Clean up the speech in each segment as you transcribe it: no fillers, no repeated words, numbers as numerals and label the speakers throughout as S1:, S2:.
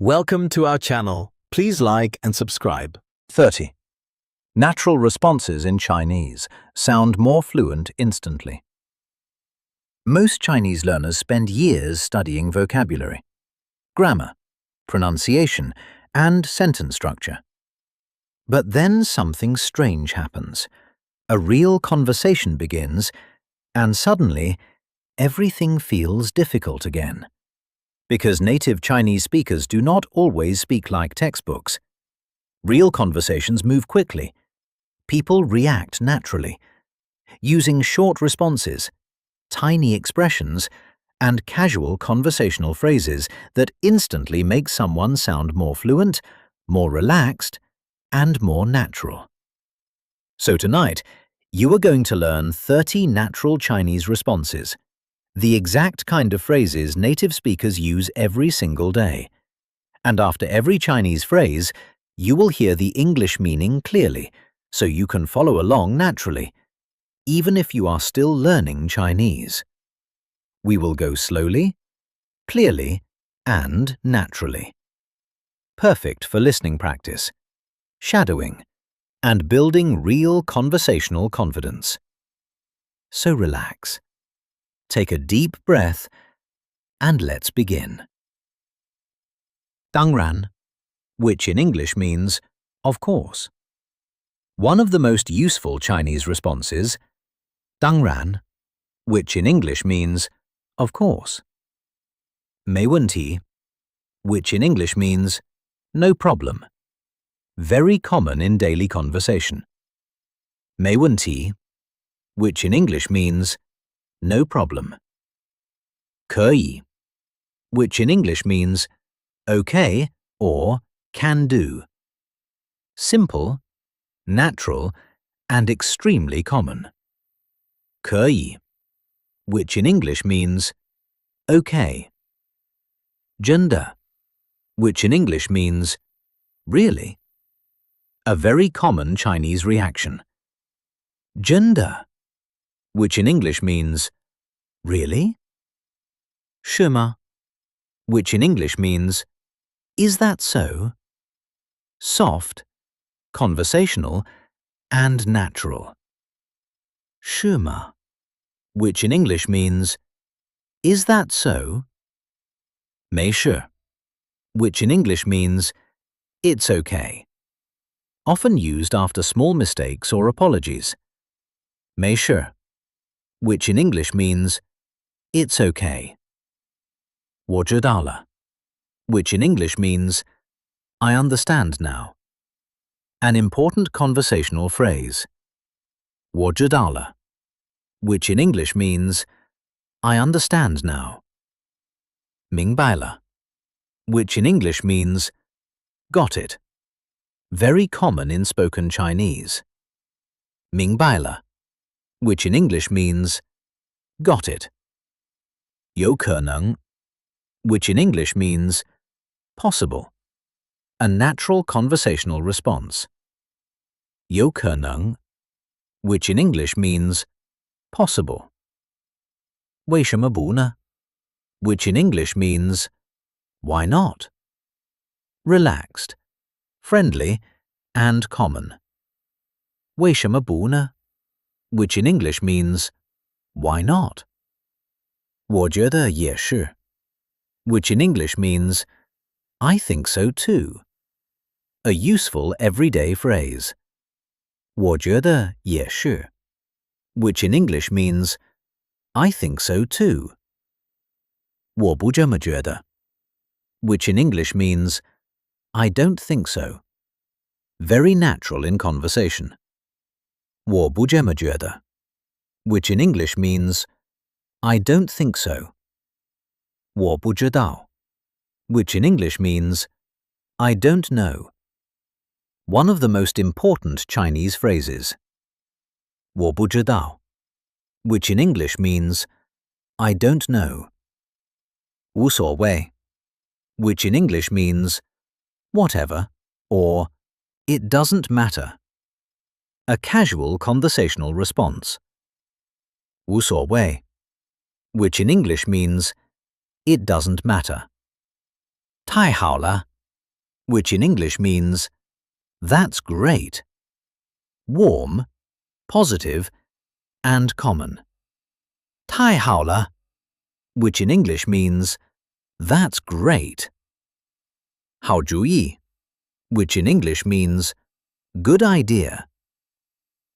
S1: Welcome to our channel. Please like and subscribe.
S2: 30. Natural responses in Chinese sound more fluent instantly. Most Chinese learners spend years studying vocabulary, grammar, pronunciation, and sentence structure. But then something strange happens. A real conversation begins, and suddenly everything feels difficult again. Because native Chinese speakers do not always speak like textbooks. Real conversations move quickly. People react naturally, using short responses, tiny expressions, and casual conversational phrases that instantly make someone sound more fluent, more relaxed, and more natural. So tonight, you are going to learn 30 natural Chinese responses. The exact kind of phrases native speakers use every single day. And after every Chinese phrase, you will hear the English meaning clearly, so you can follow along naturally, even if you are still learning Chinese. We will go slowly, clearly, and naturally. Perfect for listening practice, shadowing, and building real conversational confidence. So relax. Take a deep breath, and let's begin. 当然, which in English means, of course. One of the most useful Chinese responses, 当然, which in English means, of course. 没问题, which in English means, no problem. Very common in daily conversation. 没问题, which in English means, no problem. 可以, which in English means okay or can do. Simple, natural, and extremely common. 可以, which in English means okay. 真的, which in English means really. A very common Chinese reaction. 真的, which in English means really? 是吗? Which in English means is that so? Soft, conversational, and natural. 是吗? Which in English means is that so? 没事, which in English means it's okay. Often used after small mistakes or apologies. 没事, which in English means it's okay. 我知道了, which in English means I understand now. An important conversational phrase. 我知道了, which in English means I understand now. 明白了, which in English means got it. Very common in spoken Chinese. 明白了, which in English means got it. 有可能, which in English means possible. A natural conversational response. 有可能, which in English means possible. 为什么不呢? Which in English means why not? Relaxed, friendly, and common. 为什么不呢? Which in English means why not? 我觉得也是, which in English means I think so too. A useful everyday phrase. 我觉得也是, which in English means I think so too. 我不这么觉得, which in English means I don't think so. Very natural in conversation. 我不这么觉得, which in English means I don't think so. 我不知道, which in English means I don't know. One of the most important Chinese phrases. 我不知道, which in English means I don't know. 无所谓, which in English means whatever or it doesn't matter. A casual conversational response. 无所谓, which in English means it doesn't matter. 太好了, which in English means, that's great. Warm, positive, and common. 太好了, which in English means, that's great. 好主意, which in English means, good idea.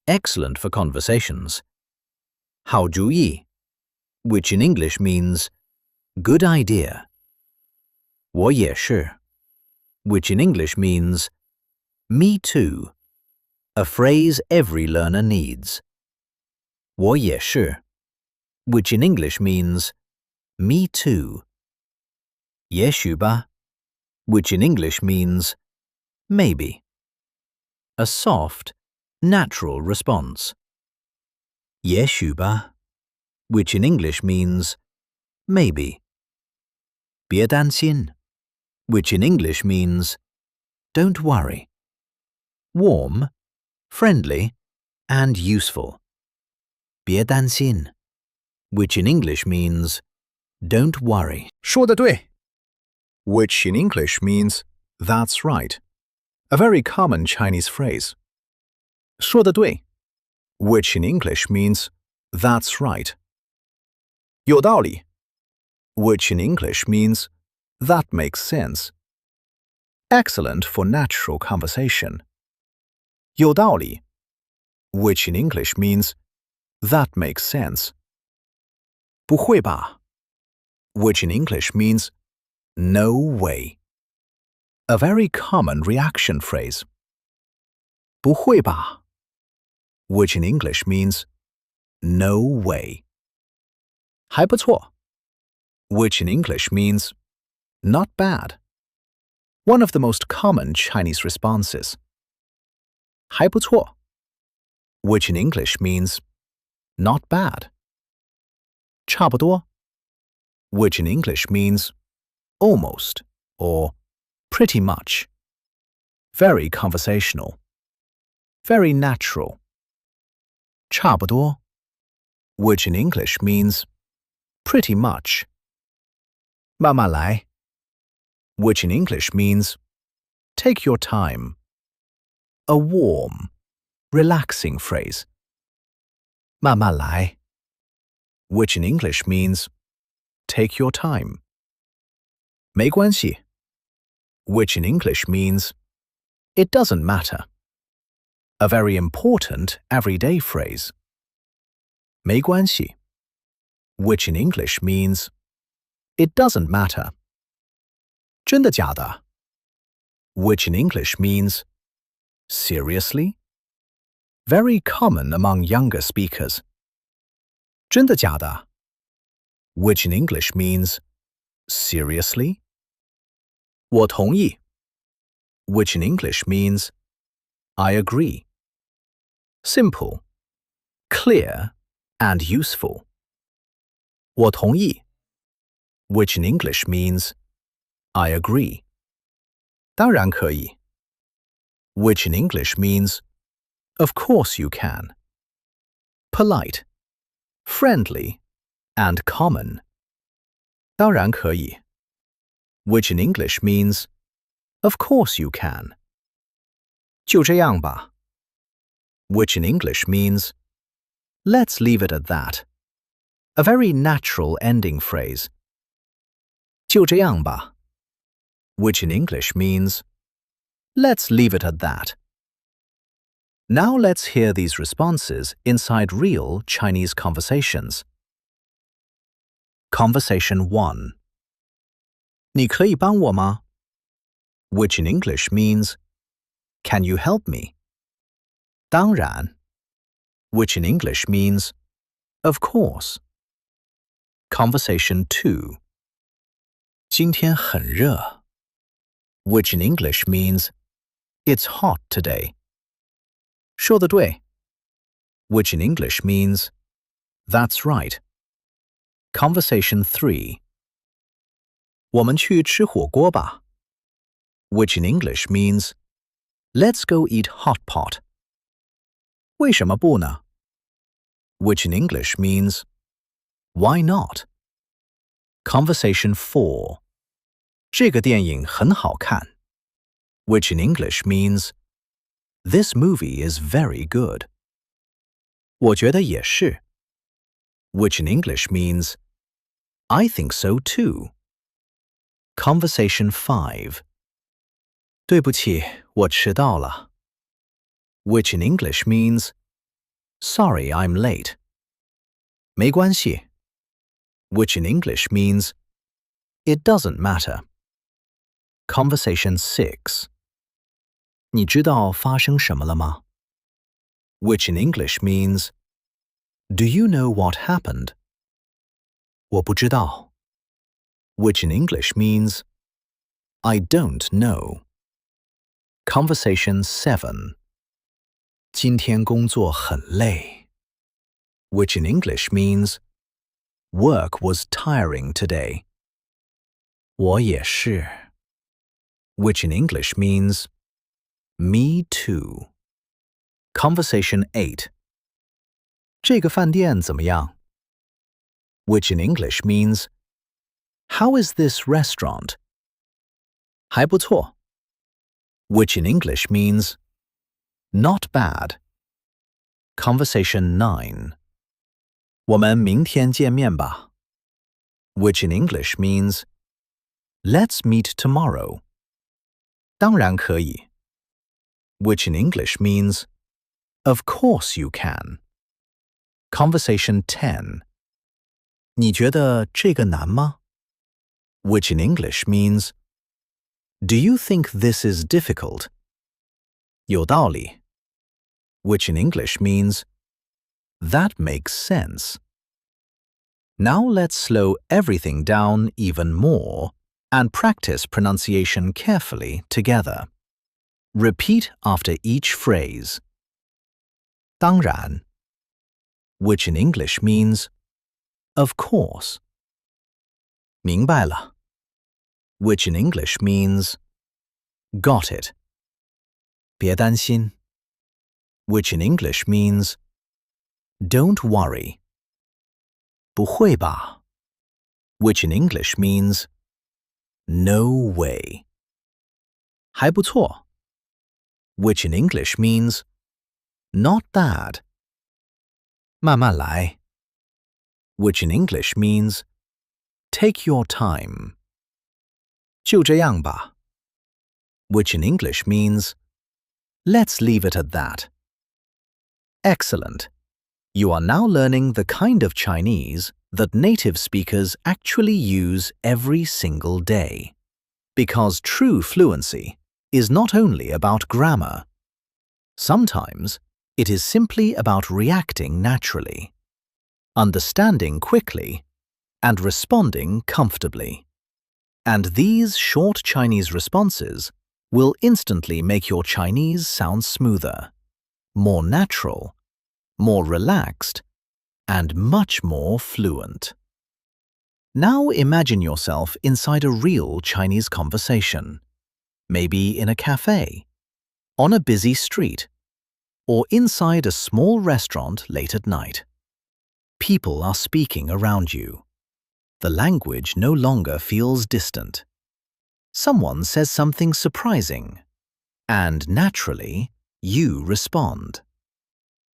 S2: Excellent for conversations. 好主意, which in English means, good idea. 我也是, which in English means, me too. A phrase every learner needs. 我也是, which in English means, me too. 也许吧, which in English means, maybe. A soft, natural response. 也许吧, which in English means, maybe. 别担心, which in English means, don't worry. Warm, friendly, and useful. 别担心, which in English means, don't worry.
S1: 说得对, which in English means, that's right. A very common Chinese phrase. 说得对, which in English means, that's right. 有道理, which in English means, that makes sense. Excellent for natural conversation. 有道理, which in English means, that makes sense. 不会吧, which in English means, no way. A very common reaction phrase. 不会吧, which in English means, no way. 还不错, which in English means, not bad. One of the most common Chinese responses. 还不错, which in English means, not bad. 差不多, which in English means, almost, or pretty much. Very conversational. Very natural. 差不多, which in English means, pretty much. 慢慢来, which in English means, take your time. A warm, relaxing phrase. 慢慢来, which in English means, take your time. 没关系, which in English means, it doesn't matter. A very important everyday phrase. 没关系, which in English means, it doesn't matter. 真的假的, which in English means, seriously? Very common among younger speakers. 真的假的, which in English means, seriously? 我同意, which in English means, I agree. Simple, clear, and useful. 我同意, which in English means, I agree. 当然可以, which in English means, of course you can. Polite, friendly, and common. 当然可以, which in English means, of course you can. 就这样吧, which in English means, let's leave it at that. A very natural ending phrase. 就这样吧, which in English means, let's leave it at that. Now let's hear these responses inside real Chinese conversations. Conversation 1. 你可以帮我吗? Which in English means, can you help me? 当然, which in English means, of course. Conversation 2. 今天很热, which in English means, it's hot today. 说得对, which in English means, that's right. Conversation 3. 我们去吃火锅吧, which in English means, let's go eat hot pot. 为什么不呢? Which in English means, why not? Conversation 4. 这个电影很好看. which in English means, this movie is very good. 我觉得也是, which in English means, I think so too. Conversation 5. 对不起，我迟到了, which in English means, sorry, I'm late. 没关系, which in English means, it doesn't matter. Conversation 6. 你知道发生什么了吗? Which in English means, do you know what happened? 我不知道, which in English means, I don't know. Conversation 7. 今天工作很累, which in English means, work was tiring today. 我也是, which in English means, me too. Conversation 8. 这个饭店怎么样? Which in English means, how is this restaurant? 还不错, which in English means, not bad. Conversation 9. 我们明天见面吧, which in English means, let's meet tomorrow. 当然可以, which in English means, of course you can. Conversation 10. 你觉得这个难吗? Which in English means, do you think this is difficult? 有道理, which in English means, that makes sense. Now let's slow everything down even more and practice pronunciation carefully together. Repeat after each phrase. 当然, which in English means, of course. 明白了, which in English means, got it. 别担心, which in English means, don't worry. 不会吧, which in English means, no way. 还不错, which in English means, not bad. 慢慢来, which in English means, take your time. 就这样吧, which in English means, let's leave it at that. Excellent. You are now learning the kind of Chinese that native speakers actually use every single day. Because true fluency is not only about grammar. Sometimes it is simply about reacting naturally, understanding quickly, and responding comfortably. And these short Chinese responses will instantly make your Chinese sound smoother, more natural, more relaxed, and much more fluent. Now imagine yourself inside a real Chinese conversation, maybe in a cafe, on a busy street, or inside a small restaurant late at night. People are speaking around you. The language no longer feels distant. Someone says something surprising, and naturally, you respond.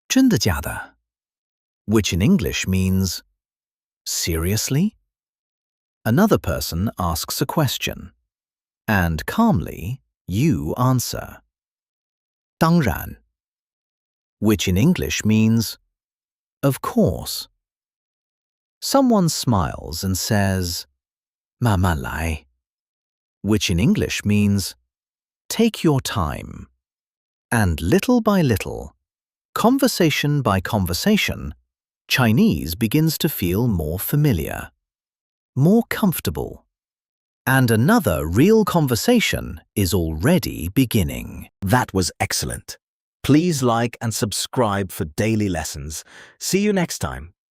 S1: 真的假的? Which in English means, seriously? Another person asks a question, and calmly, you answer. 当然, which in English means, of course. Someone smiles and says, 慢慢来, which in English means, take your time. And little by little, conversation by conversation, Chinese begins to feel more familiar, more comfortable. And another real conversation is already beginning.
S3: That was excellent. Please like and subscribe for daily lessons. See you next time.